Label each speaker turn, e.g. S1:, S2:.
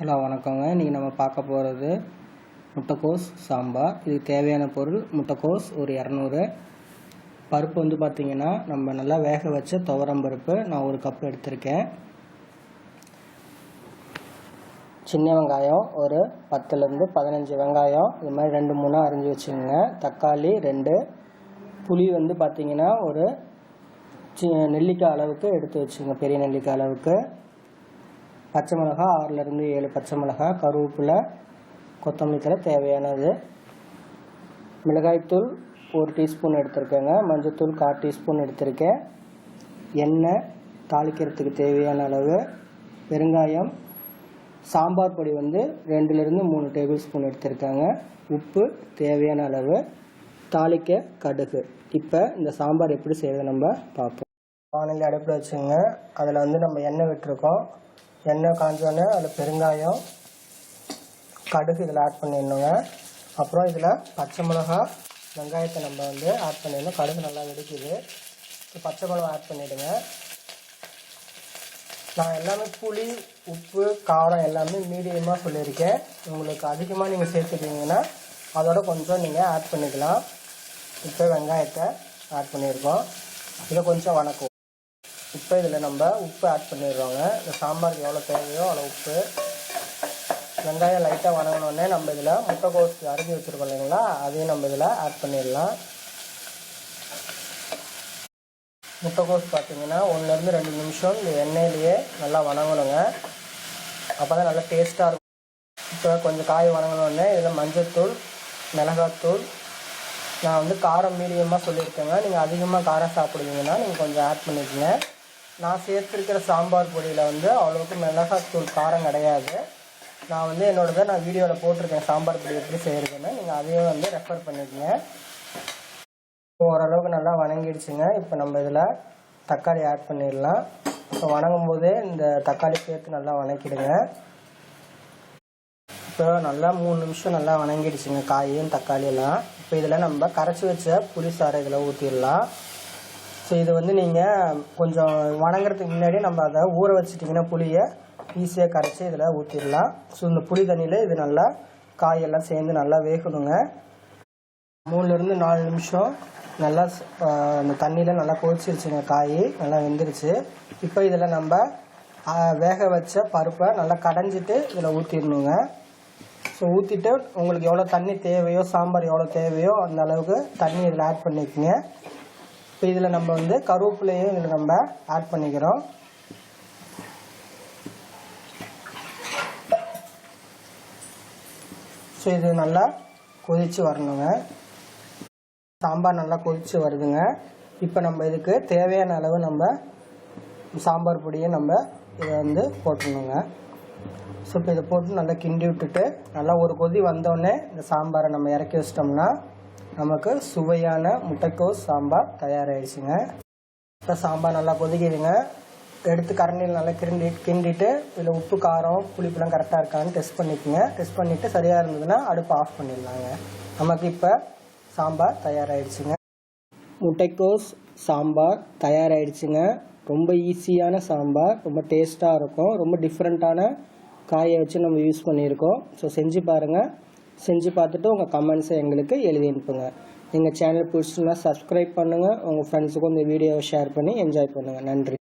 S1: Hello வணக்கங்க. இன்றைக்கி நம்ம பார்க்க போகிறது முட்டைக்கோஸ் சாம்பார். இதுக்கு தேவையான பொருள் முட்டைக்கோஸ் ஒரு 200, பருப்பு வந்து பார்த்திங்கன்னா நம்ம நல்லா வேக வச்ச துவரம் பருப்பு நான் 1 கப் எடுத்திருக்கேன். சின்ன வெங்காயம் ஒரு 10லேருந்து 15 வெங்காயம் இது மாதிரி 2-3 அரிஞ்சு வச்சுக்கோங்க. தக்காளி 2, புளி வந்து பார்த்திங்கன்னா ஒரு நெல்லிக்காய் அளவுக்கு எடுத்து வச்சுங்க, பெரிய நெல்லிக்காய் அளவுக்கு. பச்சை மிளகா 6லேருந்து 7 பச்சை மிளகா, கருவேப்பிலை, கொத்தமல்லி தழை தேவையானது. மிளகாய்த்தூள் 1 டீஸ்பூன் எடுத்திருக்கேங்க. மஞ்சள்தூள் 1/4 டீஸ்பூன் எடுத்திருக்கேன். எண்ணெய் தாளிக்கிறதுக்கு தேவையான அளவு. பெருங்காயம், சாம்பார் பொடி வந்து 2லேருந்து 3 டேபிள் ஸ்பூன் எடுத்திருக்காங்க. உப்பு தேவையான அளவு. தாளிக்க கடுகு. இப்போ இந்த சாம்பார் எப்படி செய்யறது நம்ம பார்ப்போம். வானொலி அடுப்பில் வச்சுங்க. அதில் வந்து நம்ம எண்ணெய் விட்டுருக்கோம். எண்ணெய் காஞ்சோடனே அதில் பெருங்காயம், கடுகு இதில் ஆட் பண்ணிடணுங்க. அப்புறம் இதில் பச்சை மிளகா, வெங்காயத்தை நம்ம வந்து ஆட் பண்ணிடணும். கடுகு நல்லா வெடிக்குது. பச்சை மிளகா ஆட் பண்ணிவிடுங்க. நான் எல்லாமே புளி, உப்பு, காரம் எல்லாமே மீடியமாக சொல்லியிருக்கேன். உங்களுக்கு அதிகமாக நீங்கள் சேர்த்துக்கிங்கன்னா அதோட கொஞ்சம் நீங்கள் ஆட் பண்ணிக்கலாம். இப்போ வெங்காயத்தை ஆட் பண்ணியிருக்கோம். இதை கொஞ்சம் வணக்கும். இப்போ இதில் நம்ம உப்பு ஆட் பண்ணிடுறோங்க. இந்த சாம்பாருக்கு எவ்வளோ தேவையோ அவ்வளோ உப்பு. வெங்காயம் லைட்டாக வணங்கினோடனே நம்ம இதில் முட்டைக்கோஸ் அரிஞ்சு வச்சுருக்கோம் இல்லைங்களா, அதையும் நம்ம இதில் ஆட் பண்ணிடலாம். முட்டைக்கோஸ் பார்த்திங்கன்னா 1லேருந்து 2 நிமிஷம் இந்த எண்ணெயிலேயே நல்லா வணங்கணுங்க. அப்போ தான் நல்லா டேஸ்ட்டாக இருக்கும். இப்போ கொஞ்சம் காய் வணங்கினோடனே இதில் மஞ்சள்தூள், மிளகாத்தூள், நான் வந்து காரம் மீடியமாக சொல்லியிருக்கேங்க. நீங்கள் அதிகமாக காரம் சாப்பிடுவீங்கன்னா நீங்கள் கொஞ்சம் ஆட் பண்ணிக்கோங்க. நான் சேர்த்துருக்கிற சாம்பார் பொடியில் வந்து அவ்வளோக்கு மிளகாத்தூள் காரம் கிடையாது. நான் வந்து என்னோடதை நான் வீடியோவில் போட்டிருக்கேன் சாம்பார் பொடி எப்படி செய்கிறதுன்னு. நீங்கள் அதையும் வந்து ரெஃபர் பண்ணிக்கோங்க. ஓரளவுக்கு நல்லா வணங்கிடுச்சுங்க. இப்போ நம்ம இதில் தக்காளி ஆட் பண்ணிடலாம். இப்போ வணங்கும் போதே இந்த தக்காளி சேர்த்து நல்லா வணக்கிடுங்க. இப்போ நல்லா 3 நிமிஷம் நல்லா வணங்கிடுச்சுங்க காயும் தக்காளியெல்லாம். இப்போ இதில் நம்ம கரைச்சி வச்ச புளி சாறை இதில் ஊற்றிடலாம். ஸோ இது வந்து நீங்கள் கொஞ்சம் வணங்குறதுக்கு முன்னாடி நம்ம அதை ஊற வச்சுட்டிங்கன்னா புளியை ஈஸியாக கரைச்சி இதில் ஊற்றிடலாம். ஸோ இந்த புளி தண்ணியில் இது நல்லா காயெல்லாம் சேர்ந்து நல்லா வேகணுங்க. 3லேருந்து 4 நிமிஷம் நல்லா இந்த தண்ணியில் நல்லா கொதிச்சிருச்சுங்க. காய் நல்லா வெந்துருச்சு. இப்போ இதில் நம்ம வேக வச்ச பருப்பை நல்லா கடைஞ்சிட்டு இதில் ஊற்றிடணுங்க. ஸோ ஊற்றிட்டு உங்களுக்கு எவ்வளோ தண்ணி தேவையோ, சாம்பார் எவ்வளோ தேவையோ அந்த அளவுக்கு தண்ணி இதில் ஆட் பண்ணிக்கோங்க. இப்போ இதில் நம்ம வந்து கருவேப்பிலையும் இதில் நம்ம ஆட் பண்ணிக்கிறோம். ஸோ இது நல்லா கொதித்து வரணுங்க. சாம்பார் நல்லா கொதித்து வருதுங்க. இப்போ நம்ம இதுக்கு தேவையான அளவு நம்ம சாம்பார் பொடியை நம்ம இதை வந்து போட்டுடணுங்க. ஸோ இப்போ இதை போட்டு நல்லா கிண்டி விட்டுட்டு நல்லா ஒரு கொதி வந்தோடனே இந்த சாம்பாரை நம்ம இறக்கி வச்சிட்டோம்னா நமக்கு சுவையான முட்டைக்கோஸ் சாம்பார் தயாராகிடுச்சுங்க. இப்போ சாம்பார் நல்லா கொதிக்குதுங்க. எடுத்து கரண்டியில் நல்லா கிண்டிட்டு இதில் உப்பு, காரம், புளிப்புலாம் கரெக்டாக இருக்கான்னு டெஸ்ட் பண்ணிக்கோங்க. டெஸ்ட் பண்ணிவிட்டு சரியாக இருந்ததுன்னா அடுப்பு ஆஃப் பண்ணிடலாங்க. நமக்கு இப்போ சாம்பார் தயாராகிடுச்சுங்க. முட்டைக்கோஸ் சாம்பார் தயாராகிடுச்சுங்க. ரொம்ப ஈஸியான சாம்பார், ரொம்ப டேஸ்ட்டாக இருக்கும். ரொம்ப டிஃப்ரெண்ட்டான காயை வச்சு நம்ம யூஸ் பண்ணியிருக்கோம். ஸோ செஞ்சு பாருங்கள். செஞ்சு பார்த்துட்டு உங்கள் கமெண்ட்ஸை எங்களுக்கு எழுதி அனுப்புங்க. எங்கள் சேனல் பிடிச்சிங்கன்னா சப்ஸ்கிரைப் பண்ணுங்கள். உங்கள் ஃப்ரெண்ட்ஸுக்கும் இந்த வீடியோவை ஷேர் பண்ணி என்ஜாய் பண்ணுங்கள். நன்றி.